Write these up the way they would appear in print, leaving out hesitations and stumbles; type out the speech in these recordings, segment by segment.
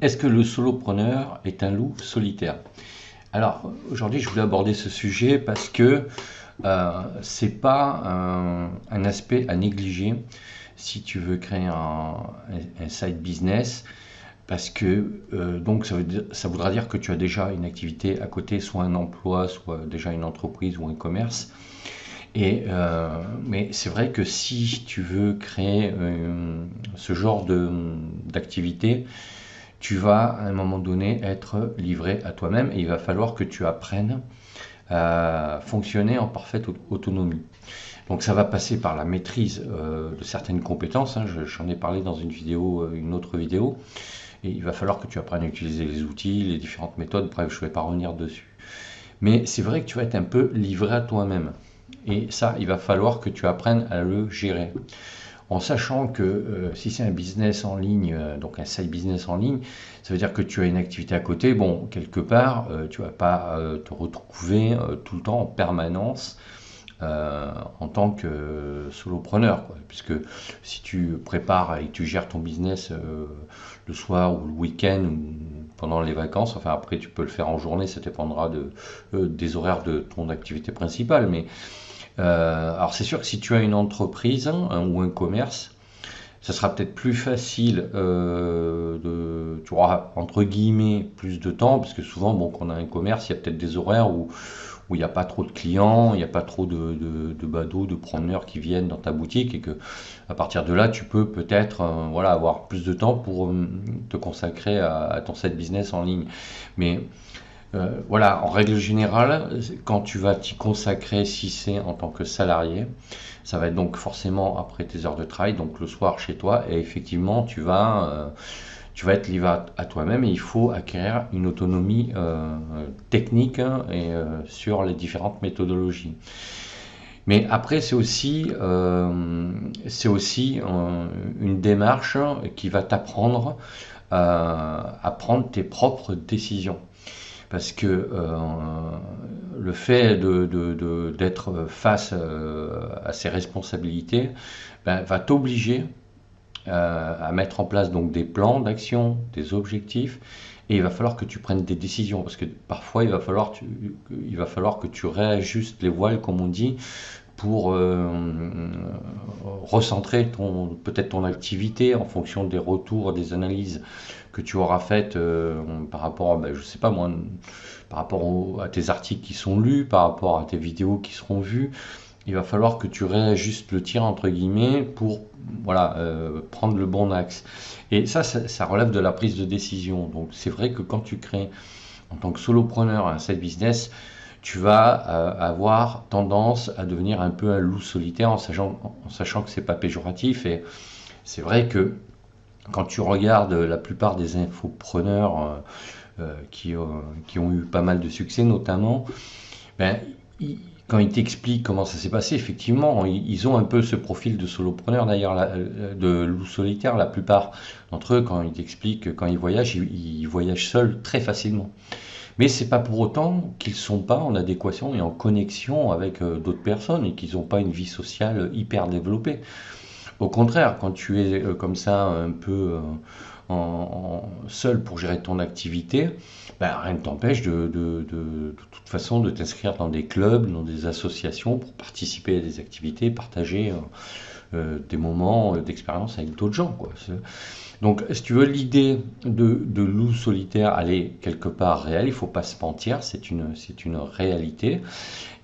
Est-ce que le solopreneur est un loup solitaire? Alors, aujourd'hui, je voulais aborder ce sujet parce que c'est pas un aspect à négliger si tu veux créer un side business, parce que donc ça voudra dire que tu as déjà une activité à côté, soit un emploi, soit déjà une entreprise ou un commerce. Mais c'est vrai que si tu veux créer ce genre d'activité, tu vas à un moment donné être livré à toi-même et il va falloir que tu apprennes à fonctionner en parfaite autonomie. Donc ça va passer par la maîtrise de certaines compétences, hein. J'en ai parlé dans une autre vidéo, et il va falloir que tu apprennes à utiliser les outils, les différentes méthodes, bref, je ne vais pas revenir dessus. Mais c'est vrai que tu vas être un peu livré à toi-même. Et ça, il va falloir que tu apprennes à le gérer. En sachant que si c'est un business en ligne, donc un side business en ligne, ça veut dire que tu as une activité à côté. Bon, quelque part, tu ne vas pas te retrouver tout le temps en permanence en tant que solopreneur, quoi. Puisque si tu prépares et que tu gères ton business le soir ou le week-end ou pendant les vacances, enfin après tu peux le faire en journée, ça dépendra des horaires de ton activité principale. Mais alors c'est sûr que si tu as une entreprise, hein, ou un commerce, ça sera peut-être plus facile, tu auras entre guillemets plus de temps, parce que souvent, bon, quand on a un commerce, il y a peut-être des horaires où il n'y a pas trop de clients, il n'y a pas trop de badauds, de promeneurs qui viennent dans ta boutique, et que à partir de là, tu peux peut-être voilà, avoir plus de temps pour te consacrer à ton side business en ligne. Mais voilà, en règle générale, quand tu vas t'y consacrer, si c'est en tant que salarié, ça va être donc forcément après tes heures de travail, donc le soir chez toi, et effectivement, tu vas être livré à toi-même, et il faut acquérir une autonomie technique, hein, sur les différentes méthodologies. Mais après, c'est aussi une démarche qui va t'apprendre à prendre tes propres décisions. Parce que le fait d'être face à ses responsabilités, ben, va t'obliger à mettre en place donc des plans d'action, des objectifs, et il va falloir que tu prennes des décisions, parce que parfois il va falloir que tu réajustes les voiles, comme on dit, pour recentrer peut-être ton activité en fonction des retours, des analyses que tu auras faites par rapport à, ben, je sais pas moi, par rapport à tes articles qui sont lus, par rapport à tes vidéos qui seront vues. Il va falloir que tu réajustes le tir entre guillemets pour voilà, prendre le bon axe. Et ça relève de la prise de décision. Donc c'est vrai que quand tu crées en tant que solopreneur un side business, tu vas avoir tendance à devenir un peu un loup solitaire, en sachant que c'est pas péjoratif. Et c'est vrai que quand tu regardes la plupart des infopreneurs qui ont eu pas mal de succès notamment, ben, ils- quand ils t'expliquent comment ça s'est passé, effectivement, ils ont un peu ce profil de solopreneur, d'ailleurs, de loup solitaire. La plupart d'entre eux, quand ils t'expliquent, quand ils voyagent, ils voyagent seuls très facilement. Mais c'est pas pour autant qu'ils sont pas en adéquation et en connexion avec d'autres personnes et qu'ils n'ont pas une vie sociale hyper développée. Au contraire, quand tu es comme ça un peu seul pour gérer ton activité, ben, rien ne t'empêche de toute façon de t'inscrire dans des clubs, dans des associations pour participer à des activités, partager des moments d'expérience avec d'autres gens, quoi. Donc, si tu veux, l'idée de loup solitaire, elle est quelque part réelle, il ne faut pas se mentir, c'est une réalité.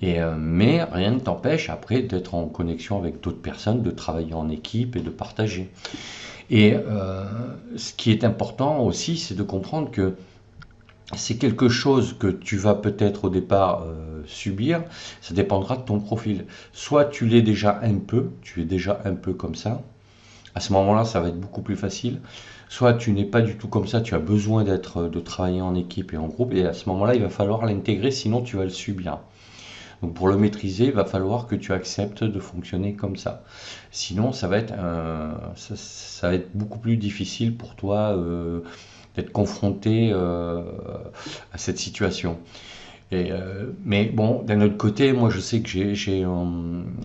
Mais rien ne t'empêche après d'être en connexion avec d'autres personnes, de travailler en équipe et de partager. Et ce qui est important aussi, c'est de comprendre que c'est quelque chose que tu vas peut-être au départ subir, ça dépendra de ton profil. Soit tu l'es déjà un peu, tu es déjà un peu comme ça, à ce moment-là, ça va être beaucoup plus facile. Soit tu n'es pas du tout comme ça, tu as besoin de travailler en équipe et en groupe, et à ce moment-là, il va falloir l'intégrer, sinon tu vas le subir. Donc pour le maîtriser, il va falloir que tu acceptes de fonctionner comme ça. Sinon, ça va être beaucoup plus difficile pour toi d'être confronté à cette situation. Mais bon, d'un autre côté, moi je sais que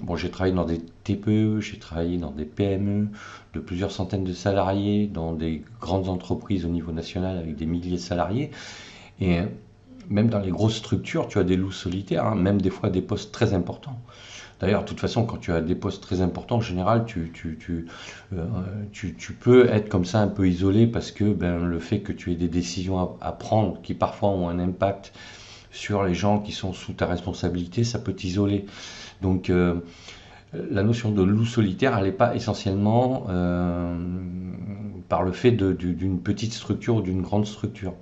bon, j'ai travaillé dans des TPE, j'ai travaillé dans des PME de plusieurs centaines de salariés, dans des grandes entreprises au niveau national avec des milliers de salariés. Et même dans les grosses structures, tu as des loups solitaires, hein, même des fois des postes très importants. D'ailleurs, de toute façon, quand tu as des postes très importants, en général, euh, tu peux être comme ça un peu isolé parce que ben, le fait que tu aies des décisions à prendre qui parfois ont un impact sur les gens qui sont sous ta responsabilité, ça peut t'isoler. Donc la notion de loup solitaire, elle n'est pas essentiellement par le fait d'une petite structure ou d'une grande structure.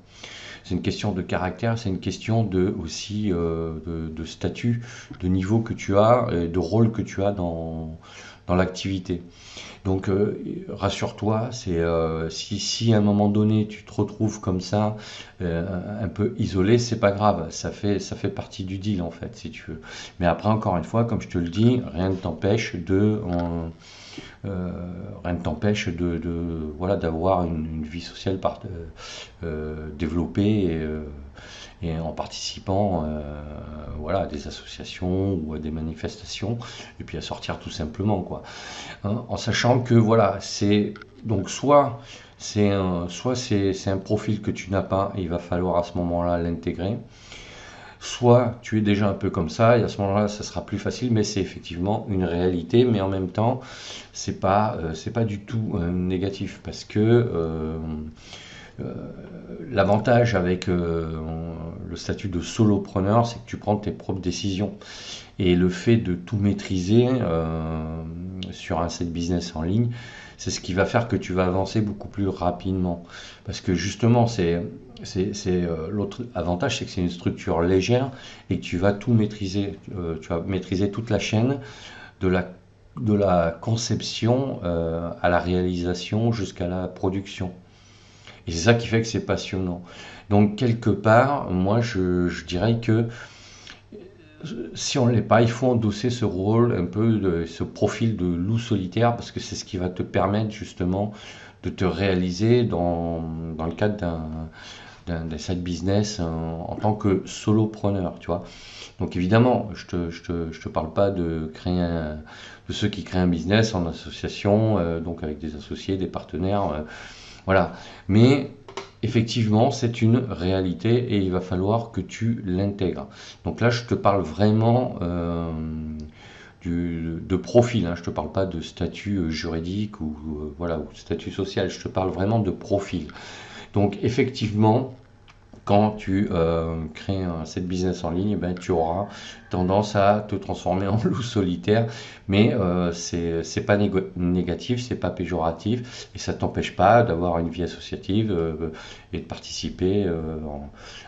C'est une question de caractère, c'est une question aussi de statut, de niveau que tu as, de rôle que tu as dans l'activité. Donc rassure-toi, si à un moment donné tu te retrouves comme ça, un peu isolé, c'est pas grave, ça fait partie du deal en fait, si tu veux. Mais après, encore une fois, comme je te le dis, rien ne t'empêche voilà, d'avoir une vie sociale développée et en participant voilà, à des associations ou à des manifestations, et puis à sortir tout simplement, quoi. Hein, en sachant que voilà, c'est donc soit c'est un profil que tu n'as pas et il va falloir à ce moment-là l'intégrer, soit tu es déjà un peu comme ça et à ce moment-là ça sera plus facile, mais c'est effectivement une réalité, mais en même temps c'est pas du tout négatif parce que euh, l'avantage avec le statut de solopreneur, c'est que tu prends tes propres décisions. Et le fait de tout maîtriser sur un site business en ligne, c'est ce qui va faire que tu vas avancer beaucoup plus rapidement. Parce que justement, l'autre avantage, c'est que c'est une structure légère et que tu vas tout maîtriser. Tu vas maîtriser toute la chaîne de la conception à la réalisation jusqu'à la production. Et c'est ça qui fait que c'est passionnant. Donc quelque part, moi je dirais que si on ne l'est pas, il faut endosser ce rôle, un peu ce profil de loup solitaire, parce que c'est ce qui va te permettre justement de te réaliser dans le cadre d'un side business en tant que solopreneur, tu vois. Donc évidemment, je te parle pas de ceux qui créent un business en association, donc avec des associés, des partenaires, voilà. Mais effectivement, c'est une réalité et il va falloir que tu l'intègres. Donc là, je te parle vraiment de profil, hein. Je ne te parle pas de statut juridique ou voilà, ou de statut social. Je te parle vraiment de profil. Donc effectivement, quand tu crées un site business en ligne, ben, tu auras tendance à te transformer en loup solitaire, mais c'est pas négatif, c'est pas péjoratif, et ça t'empêche pas d'avoir une vie associative et de participer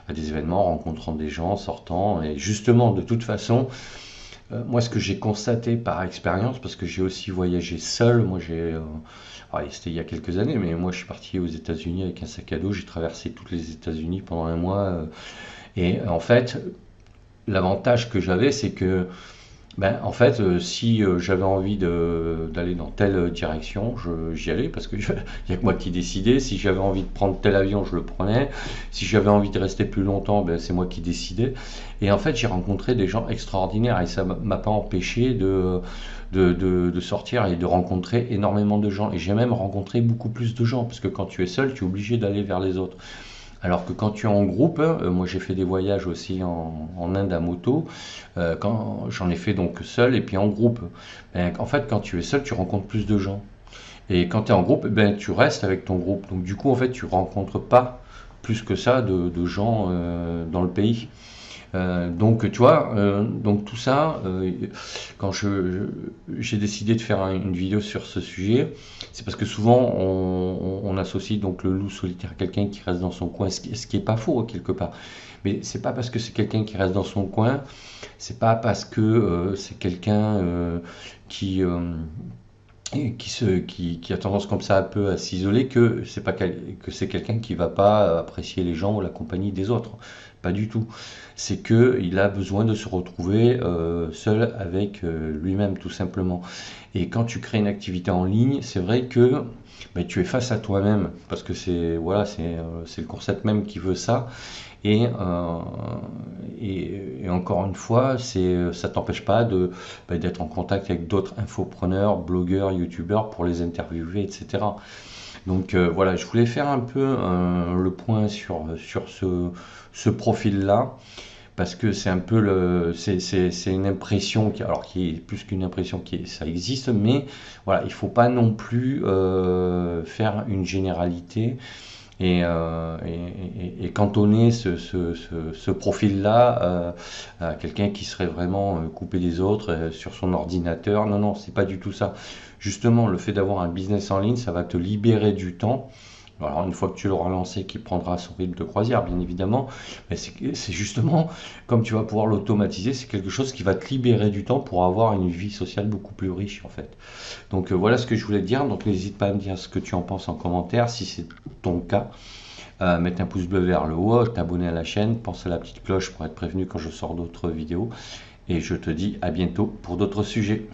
à des événements, rencontrant des gens, sortant, et justement, de toute façon, moi, ce que j'ai constaté par expérience, parce que j'ai aussi voyagé seul, c'était il y a quelques années, mais moi je suis parti aux États-Unis avec un sac à dos, j'ai traversé toutes les États-Unis pendant un mois, et en fait, l'avantage que j'avais, c'est que ben, en fait, si j'avais envie d'aller dans telle direction, j'y allais parce que il n'y a que moi qui décidais. Si j'avais envie de prendre tel avion, je le prenais. Si j'avais envie de rester plus longtemps, ben, c'est moi qui décidais. Et en fait, j'ai rencontré des gens extraordinaires et ça m'a pas empêché de sortir et de rencontrer énormément de gens. Et j'ai même rencontré beaucoup plus de gens parce que quand tu es seul, tu es obligé d'aller vers les autres. Alors que quand tu es en groupe, moi j'ai fait des voyages aussi en Inde à moto, quand j'en ai fait donc seul et puis en groupe. Ben, en fait, quand tu es seul, tu rencontres plus de gens. Et quand tu es en groupe, ben, tu restes avec ton groupe. Donc du coup, en fait, tu rencontres pas plus que ça de gens dans le pays. Donc tu vois, donc tout ça, quand j'ai décidé de faire une vidéo sur ce sujet, c'est parce que souvent on associe donc le loup solitaire à quelqu'un qui reste dans son coin, ce qui est pas faux quelque part. Mais c'est pas parce que c'est quelqu'un qui reste dans son coin, c'est pas parce que c'est quelqu'un qui qui a tendance comme ça un peu à s'isoler que c'est quelqu'un qui va pas apprécier les gens ou la compagnie des autres. Pas du tout. C'est que il a besoin de se retrouver seul avec lui-même tout simplement. Et quand tu crées une activité en ligne, c'est vrai que ben, tu es face à toi-même, parce que c'est voilà, c'est le concept même qui veut ça. Et, euh, et encore une fois, ça t'empêche pas d'être en contact avec d'autres infopreneurs, blogueurs, youtubeurs pour les interviewer, etc. Donc voilà, je voulais faire un peu le point sur ce profil-là, parce que c'est un peu c'est une impression qui est plus qu'une impression, ça existe, mais voilà, il faut pas non plus faire une généralité et cantonner ce profil-là à quelqu'un qui serait vraiment coupé des autres sur son ordinateur. Non, non, c'est pas du tout ça. Justement, le fait d'avoir un business en ligne, ça va te libérer du temps. Alors, une fois que tu l'auras lancé, qui prendra son rythme de croisière, bien évidemment, mais c'est justement, comme tu vas pouvoir l'automatiser, c'est quelque chose qui va te libérer du temps pour avoir une vie sociale beaucoup plus riche, en fait. Donc, voilà ce que je voulais te dire. Donc, n'hésite pas à me dire ce que tu en penses en commentaire, si c'est ton cas. Mettre un pouce bleu vers le haut, t'abonner à la chaîne, pense à la petite cloche pour être prévenu quand je sors d'autres vidéos. Et je te dis à bientôt pour d'autres sujets.